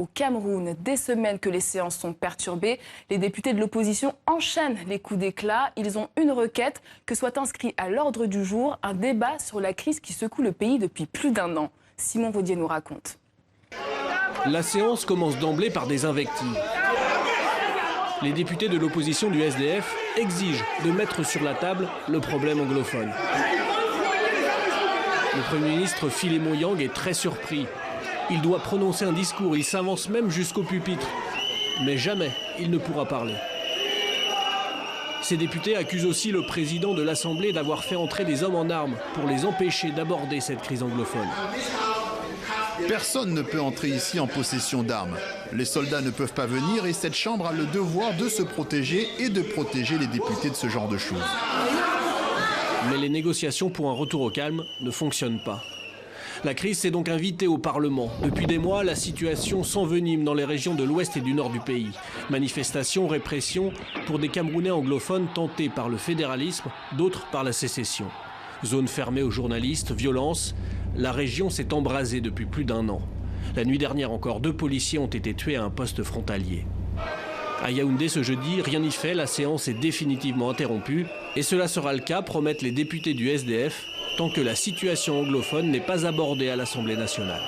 Au Cameroun, des semaines que les séances sont perturbées, les députés de l'opposition enchaînent les coups d'éclat. Ils ont une requête, que soit inscrit à l'ordre du jour un débat sur la crise qui secoue le pays depuis plus d'1 an. Simon Vaudier nous raconte. La séance commence d'emblée par des invectives. Les députés de l'opposition du SDF exigent de mettre sur la table le problème anglophone. Le Premier ministre Philémon Yang est très surpris. Il doit prononcer un discours, il s'avance même jusqu'au pupitre. Mais jamais il ne pourra parler. Ces députés accusent aussi le président de l'Assemblée d'avoir fait entrer des hommes en armes pour les empêcher d'aborder cette crise anglophone. Personne ne peut entrer ici en possession d'armes. Les soldats ne peuvent pas venir et cette Chambre a le devoir de se protéger et de protéger les députés de ce genre de choses. Mais les négociations pour un retour au calme ne fonctionnent pas. La crise s'est donc invitée au Parlement. Depuis des mois, la situation s'envenime dans les régions de l'ouest et du nord du pays. Manifestations, répression pour des Camerounais anglophones tentés par le fédéralisme, d'autres par la sécession. Zone fermée aux journalistes, violence. La région s'est embrasée depuis plus d'1 an. La nuit dernière encore, 2 policiers ont été tués à un poste frontalier. À Yaoundé ce jeudi, rien n'y fait, la séance est définitivement interrompue. Et cela sera le cas, promettent les députés du SDF, tant que la situation anglophone n'est pas abordée à l'Assemblée nationale.